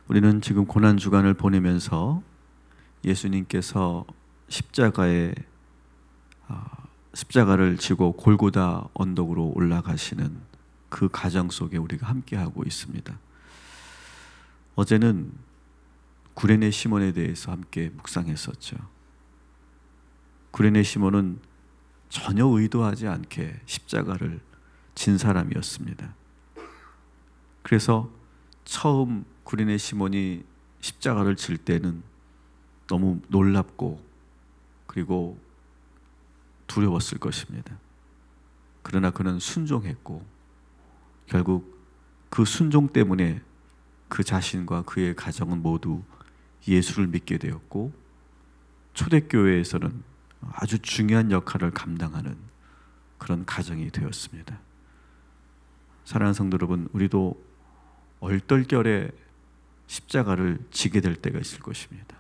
우리는 지금 고난주간을 보내면서 예수님께서 십자가를 지고 골고다 언덕으로 올라가시는 그 과정 속에 우리가 함께하고 있습니다. 어제는 구레네 시몬에 대해서 함께 묵상했었죠. 구레네 시몬은 전혀 의도하지 않게 십자가를 진 사람이었습니다. 그래서 처음 구레네 시몬이 십자가를 질 때는 너무 놀랍고 그리고 두려웠을 것입니다. 그러나 그는 순종했고 결국 그 순종 때문에 그 자신과 그의 가정은 모두 예수를 믿게 되었고 초대교회에서는 아주 중요한 역할을 감당하는 그런 가정이 되었습니다. 사랑하는 성도 여러분, 우리도 얼떨결에 십자가를 지게 될 때가 있을 것입니다.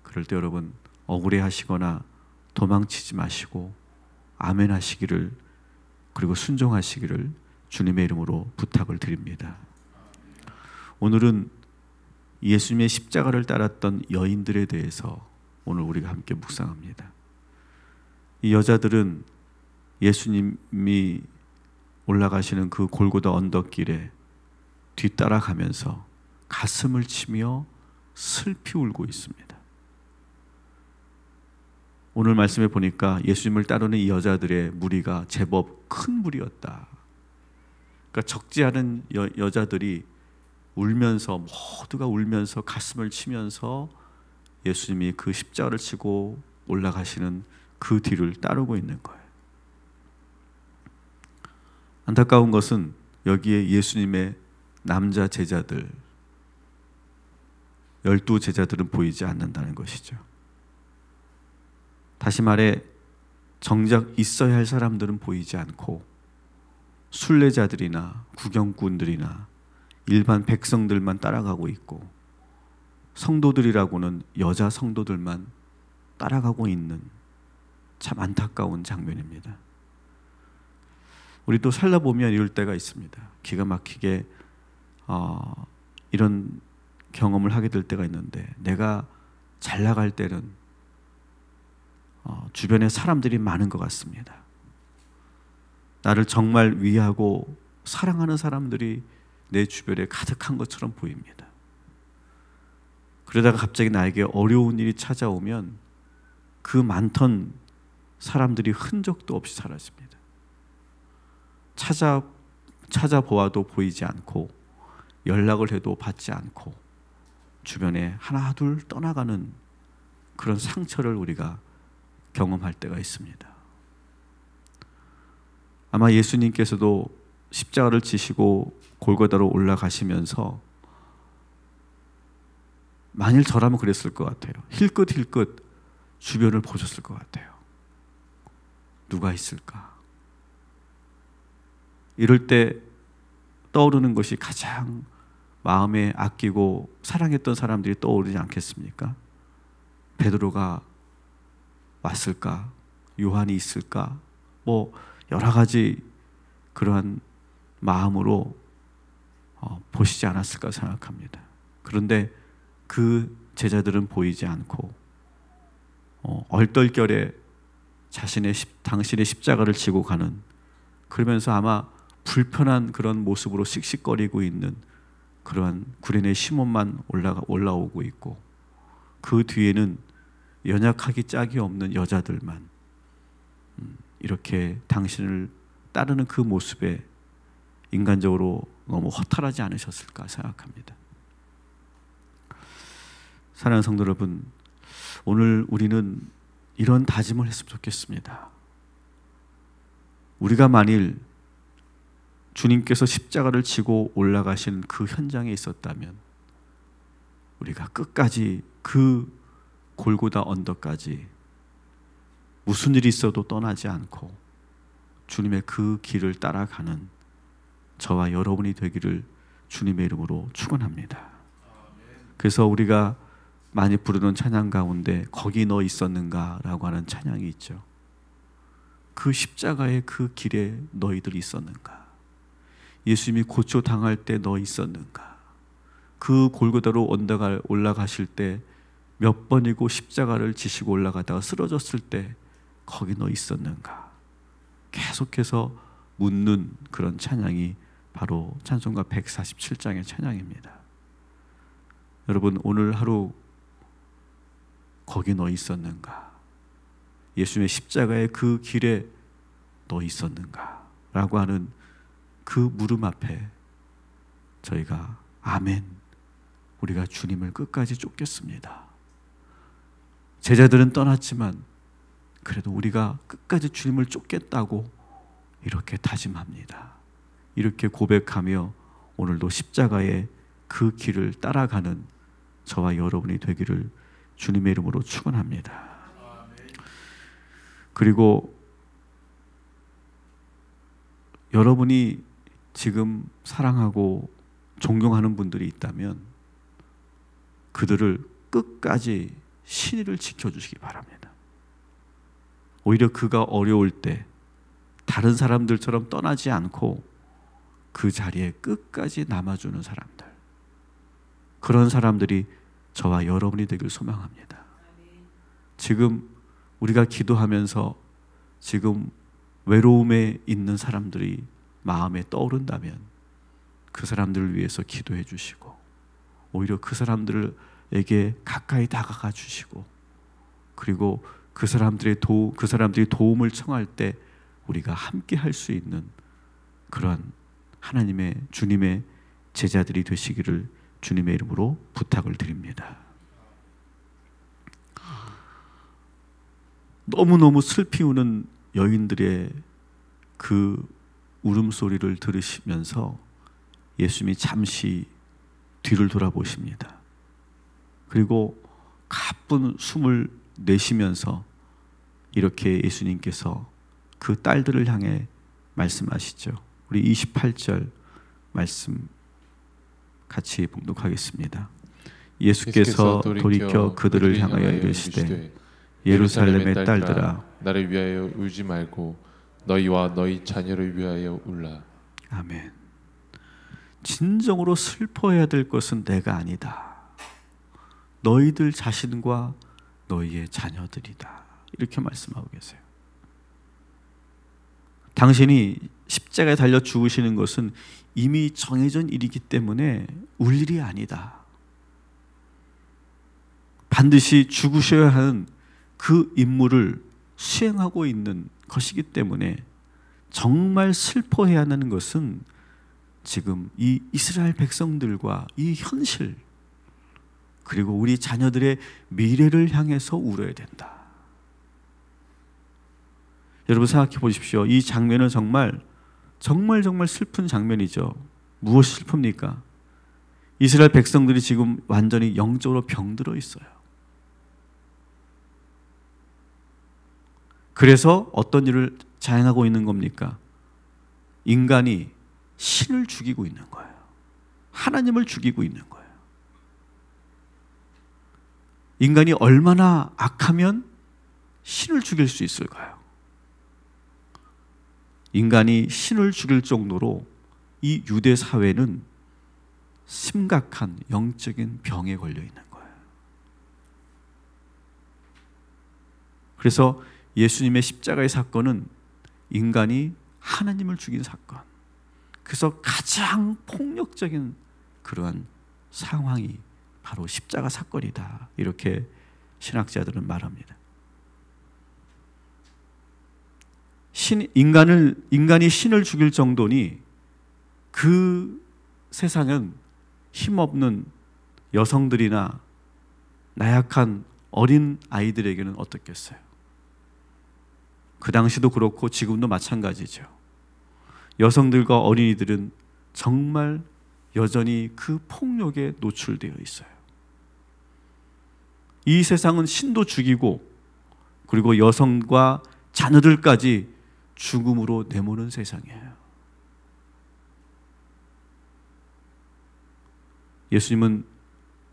그럴 때 여러분 억울해하시거나 도망치지 마시고 아멘 하시기를, 그리고 순종하시기를 주님의 이름으로 부탁을 드립니다. 오늘은 예수님의 십자가를 따랐던 여인들에 대해서 오늘 우리가 함께 묵상합니다. 이 여자들은 예수님이 올라가시는 그 골고다 언덕길에 뒤따라가면서 가슴을 치며 슬피 울고 있습니다. 오늘 말씀에 보니까 예수님을 따르는 이 여자들의 무리가 제법 큰 무리였다. 그러니까 적지 않은 여자들이 울면서, 모두가 울면서 가슴을 치면서 예수님이 그 십자가를 치고 올라가시는 그 뒤를 따르고 있는 거예요. 안타까운 것은 여기에 예수님의 남자 제자들, 12제자들은 보이지 않는다는 것이죠. 다시 말해 정작 있어야 할 사람들은 보이지 않고 순례자들이나 구경꾼들이나 일반 백성들만 따라가고 있고 성도들이라고는 여자 성도들만 따라가고 있는 참 안타까운 장면입니다. 우리도 살다 보면 이럴 때가 있습니다. 기가 막히게 이런 경험을 하게 될 때가 있는데, 내가 잘 나갈 때는 주변에 사람들이 많은 것 같습니다. 나를 정말 위하고 사랑하는 사람들이 내 주변에 가득한 것처럼 보입니다. 그러다가 갑자기 나에게 어려운 일이 찾아오면 그 많던 사람들이 흔적도 없이 사라집니다. 찾아보아도 보이지 않고 연락을 해도 받지 않고 주변에 하나 둘 떠나가는 그런 상처를 우리가 경험할 때가 있습니다. 아마 예수님께서도 십자가를 지시고 골고다로 올라가시면서 만일 저라면 그랬을 것 같아요. 힐끗힐끗 주변을 보셨을 것 같아요. 누가 있을까? 이럴 때 떠오르는 것이 가장 마음에 아끼고 사랑했던 사람들이 떠오르지 않겠습니까? 베드로가 왔을까? 요한이 있을까? 여러 가지 그러한 마음으로 보시지 않았을까 생각합니다. 그런데 그 제자들은 보이지 않고 얼떨결에 당신의 십자가를 지고 가는, 그러면서 아마 불편한 그런 모습으로 씩씩거리고 있는 그러한 구레네 시몬만 올라오고 있고, 그 뒤에는 연약하기 짝이 없는 여자들만 이렇게 당신을 따르는 그 모습에 인간적으로 너무 허탈하지 않으셨을까 생각합니다. 사랑하는 성도 여러분, 오늘 우리는 이런 다짐을 했으면 좋겠습니다. 우리가 만일 주님께서 십자가를 지고 올라가신 그 현장에 있었다면 우리가 끝까지 그 골고다 언덕까지 무슨 일이 있어도 떠나지 않고 주님의 그 길을 따라가는 저와 여러분이 되기를 주님의 이름으로 축원합니다. 그래서 우리가 많이 부르는 찬양 가운데 거기 너 있었는가라고 하는 찬양이 있죠. 그 십자가의 그 길에 너희들 있었는가? 예수님이 고초당할 때 너 있었는가? 그 골고다로 올라가실 때 몇 번이고 십자가를 지시고 올라가다가 쓰러졌을 때 거기 너 있었는가? 계속해서 묻는 그런 찬양이 바로 찬송가 147장의 찬양입니다. 여러분, 오늘 하루 거기 너 있었는가? 예수님의 십자가의 그 길에 너 있었는가? 라고 하는 그 물음 앞에 저희가 아멘, 우리가 주님을 끝까지 쫓겠습니다. 제자들은 떠났지만 그래도 우리가 끝까지 주님을 쫓겠다고 이렇게 다짐합니다. 이렇게 고백하며 오늘도 십자가의 그 길을 따라가는 저와 여러분이 되기를 주님의 이름으로 축원합니다. 그리고 여러분이 지금 사랑하고 존경하는 분들이 있다면 그들을 끝까지 신의를 지켜주시기 바랍니다. 오히려 그가 어려울 때 다른 사람들처럼 떠나지 않고 그 자리에 끝까지 남아주는 사람들, 그런 사람들이 저와 여러분이 되길 소망합니다. 지금 우리가 기도하면서 지금 외로움에 있는 사람들이 마음에 떠오른다면 그 사람들을 위해서 기도해 주시고 오히려 그 사람들에게 가까이 다가가 주시고 그리고 그 사람들이 도움을 청할 때 우리가 함께 할 수 있는 그러한 하나님의 주님의 제자들이 되시기를 주님의 이름으로 부탁을 드립니다. 너무너무 슬피 우는 여인들의 그 울음소리를 들으시면서 예수님이 잠시 뒤를 돌아보십니다. 그리고 가쁜 숨을 내쉬면서 이렇게 예수님께서 그 딸들을 향해 말씀하시죠. 우리 28절 말씀 같이 봉독하겠습니다. 예수께서 돌이켜 그들을 향하여 이르시되 예루살렘의 딸들아 나를 위하여 울지 말고 너희와 너희 자녀를 위하여 울라. 아멘. 진정으로 슬퍼해야 될 것은 내가 아니다. 너희들 자신과 너희의 자녀들이다. 이렇게 말씀하고 계세요. 당신이 십자가에 달려 죽으시는 것은 이미 정해진 일이기 때문에 울 일이 아니다. 반드시 죽으셔야 하는 그 임무를 수행하고 있는 것이기 때문에 정말 슬퍼해야 하는 것은 지금 이 이스라엘 백성들과 이 현실 그리고 우리 자녀들의 미래를 향해서 울어야 된다. 여러분 생각해 보십시오. 이 장면은 정말 슬픈 장면이죠. 무엇이 슬픕니까? 이스라엘 백성들이 지금 완전히 영적으로 병들어 있어요. 그래서 어떤 일을 자행하고 있는 겁니까? 인간이 신을 죽이고 있는 거예요. 하나님을 죽이고 있는 거예요. 인간이 얼마나 악하면 신을 죽일 수 있을까요? 인간이 신을 죽일 정도로 이 유대 사회는 심각한 영적인 병에 걸려 있는 거예요. 그래서 예수님의 십자가의 사건은 인간이 하나님을 죽인 사건. 그래서 가장 폭력적인 그러한 상황이 바로 십자가 사건이다. 이렇게 신학자들은 말합니다. 인간이 신을 죽일 정도니 그 세상은 힘없는 여성들이나 나약한 어린 아이들에게는 어떻겠어요? 그 당시도 그렇고 지금도 마찬가지죠. 여성들과 어린이들은 정말 여전히 그 폭력에 노출되어 있어요. 이 세상은 신도 죽이고 그리고 여성과 자녀들까지 죽음으로 내모는 세상이에요. 예수님은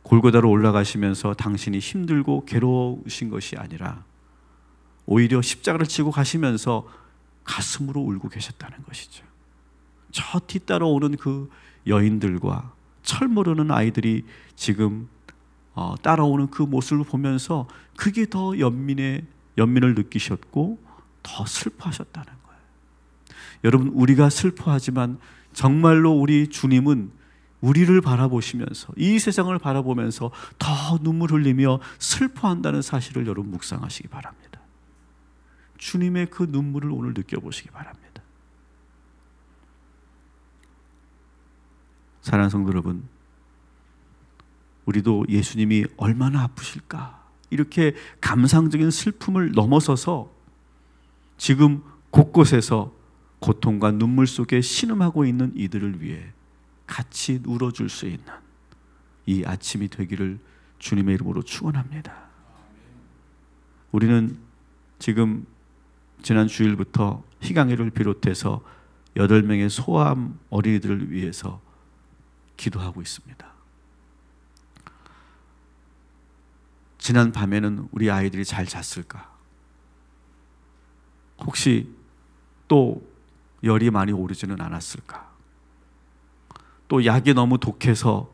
골고다로 올라가시면서 당신이 힘들고 괴로우신 것이 아니라 오히려 십자가를 지고 가시면서 가슴으로 울고 계셨다는 것이죠. 저 뒤따라 오는 그 여인들과 철 모르는 아이들이 지금 따라오는 그 모습을 보면서 그게 더 연민을 느끼셨고 더 슬퍼하셨다는 거예요. 여러분, 우리가 슬퍼하지만 정말로 우리 주님은 우리를 바라보시면서 이 세상을 바라보면서 더 눈물 흘리며 슬퍼한다는 사실을 여러분 묵상하시기 바랍니다. 주님의 그 눈물을 오늘 느껴보시기 바랍니다. 사랑하는 성도 여러분, 우리도 예수님이 얼마나 아프실까, 이렇게 감상적인 슬픔을 넘어서서 지금 곳곳에서 고통과 눈물 속에 신음하고 있는 이들을 위해 같이 울어줄 수 있는 이 아침이 되기를 주님의 이름으로 축원합니다. 우리는 지금 지난 주일부터 희강이를 비롯해서 8명의 소아암 어린이들을 위해서 기도하고 있습니다. 지난 밤에는 우리 아이들이 잘 잤을까? 혹시 또 열이 많이 오르지는 않았을까? 또 약이 너무 독해서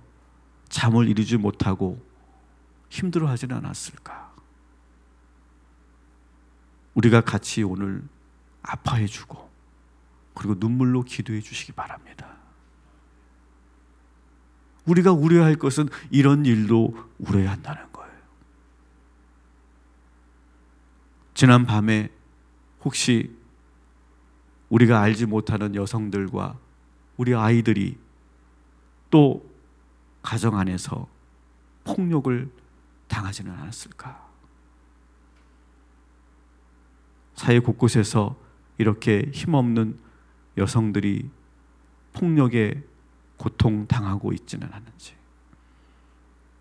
잠을 이루지 못하고 힘들어하지는 않았을까? 우리가 같이 오늘 아파해주고 그리고 눈물로 기도해 주시기 바랍니다. 우리가 우려할 것은 이런 일도 우려야 한다는 거예요. 지난 밤에 혹시 우리가 알지 못하는 여성들과 우리 아이들이 또 가정 안에서 폭력을 당하지는 않았을까? 사회 곳곳에서 이렇게 힘없는 여성들이 폭력에 고통당하고 있지는 않은지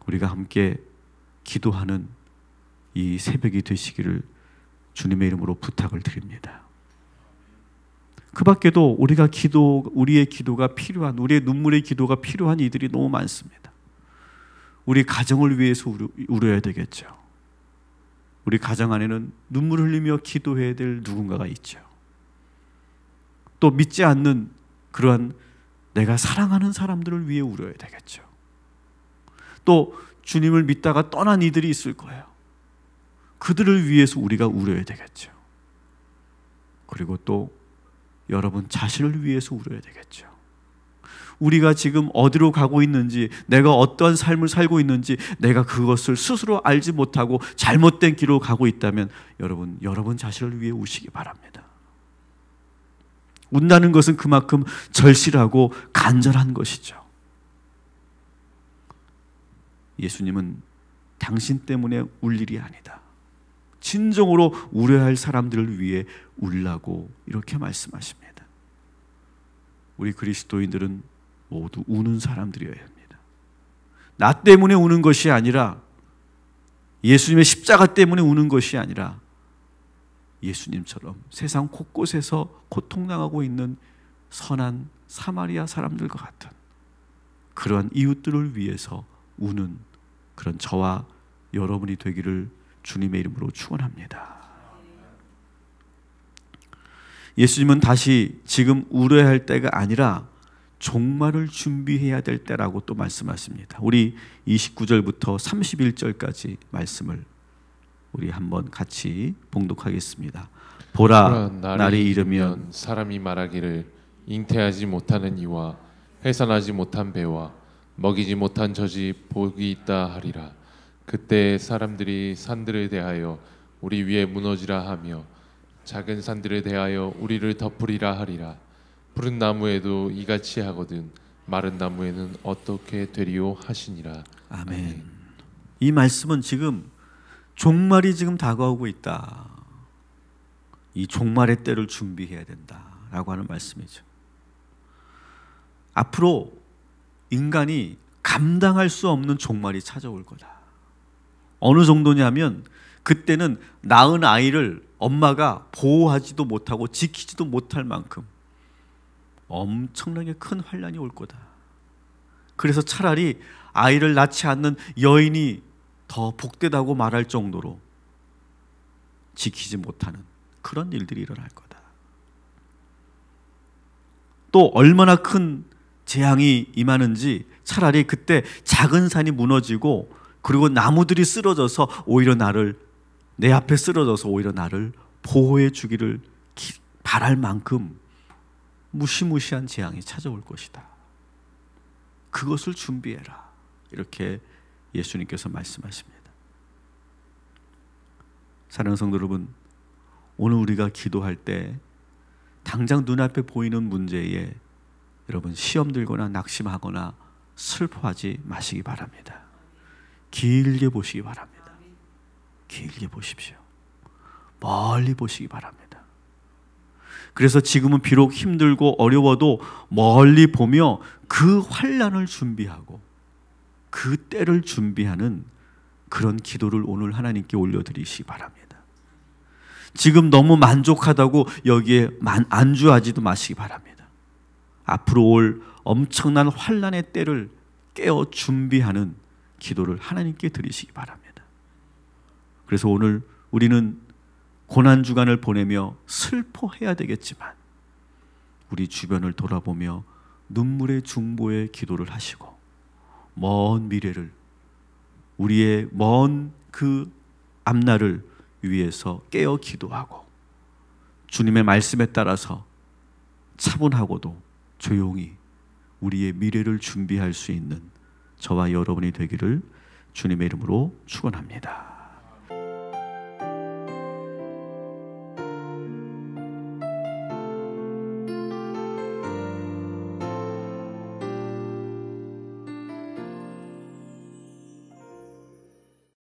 우리가 함께 기도하는 이 새벽이 되시기를 주님의 이름으로 부탁을 드립니다. 그 밖에도 우리의 기도가 필요한, 우리의 눈물의 기도가 필요한 이들이 너무 많습니다. 우리 가정을 위해서 울어야 되겠죠. 우리 가정 안에는 눈물 흘리며 기도해야 될 누군가가 있죠. 또 믿지 않는 그러한 내가 사랑하는 사람들을 위해 울어야 되겠죠. 또 주님을 믿다가 떠난 이들이 있을 거예요. 그들을 위해서 우리가 울어야 되겠죠. 그리고 또 여러분 자신을 위해서 울어야 되겠죠. 우리가 지금 어디로 가고 있는지, 내가 어떠한 삶을 살고 있는지 내가 그것을 스스로 알지 못하고 잘못된 길로 가고 있다면 여러분 자신을 위해 우시기 바랍니다. 운다는 것은 그만큼 절실하고 간절한 것이죠. 예수님은 당신 때문에 울 일이 아니다. 진정으로 울어야 할 사람들을 위해 울라고 이렇게 말씀하십니다. 우리 그리스도인들은 모두 우는 사람들이어야 합니다. 나 때문에 우는 것이 아니라, 예수님의 십자가 때문에 우는 것이 아니라 예수님처럼 세상 곳곳에서 고통당하고 있는 선한 사마리아 사람들과 같은 그러한 이웃들을 위해서 우는 그런 저와 여러분이 되기를 주님의 이름으로 축원합니다. 예수님은 다시 지금 울어야 할 때가 아니라 종말을 준비해야 될 때라고 또 말씀하십니다. 우리 29절부터 31절까지 말씀을 우리 한번 같이 봉독하겠습니다. 보라, 날이 이르면 사람이 말하기를 잉태하지 못하는 이와 해산하지 못한 배와 먹이지 못한 젖이 복이 있다 하리라. 그때 사람들이 산들에 대하여 우리 위에 무너지라 하며 작은 산들에 대하여 우리를 덮으리라 하리라. 푸른 나무에도 이같이 하거든 마른 나무에는 어떻게 되리요 하시니라. 아멘. 이 말씀은 지금 종말이 지금 다가오고 있다. 이 종말의 때를 준비해야 된다라고 하는 말씀이죠. 앞으로 인간이 감당할 수 없는 종말이 찾아올 거다. 어느 정도냐면 그때는 낳은 아이를 엄마가 보호하지도 못하고 지키지도 못할 만큼 엄청나게 큰 환란이 올 거다. 그래서 차라리 아이를 낳지 않는 여인이 더 복되다고 말할 정도로 지키지 못하는 그런 일들이 일어날 거다. 또 얼마나 큰 재앙이 임하는지 차라리 그때 작은 산이 무너지고 그리고 나무들이 쓰러져서 오히려 나를 내 앞에 쓰러져서 오히려 나를 보호해 주기를 바랄 만큼 무시무시한 재앙이 찾아올 것이다. 그것을 준비해라. 이렇게 예수님께서 말씀하십니다. 사랑하는 성도 여러분, 오늘 우리가 기도할 때 당장 눈앞에 보이는 문제에 여러분 시험 들거나 낙심하거나 슬퍼하지 마시기 바랍니다. 길게 보시기 바랍니다. 길게 보십시오. 멀리 보시기 바랍니다. 그래서 지금은 비록 힘들고 어려워도 멀리 보며 그 환난을 준비하고 그 때를 준비하는 그런 기도를 오늘 하나님께 올려드리시기 바랍니다. 지금 너무 만족하다고 여기에 안주하지도 마시기 바랍니다. 앞으로 올 엄청난 환난의 때를 깨어 준비하는 기도를 하나님께 드리시기 바랍니다. 그래서 오늘 우리는 고난주간을 보내며 슬퍼해야 되겠지만 우리 주변을 돌아보며 눈물의 중보의 기도를 하시고 먼 미래를, 우리의 먼 그 앞날을 위해서 깨어 기도하고 주님의 말씀에 따라서 차분하고도 조용히 우리의 미래를 준비할 수 있는 저와 여러분이 되기를 주님의 이름으로 축원합니다.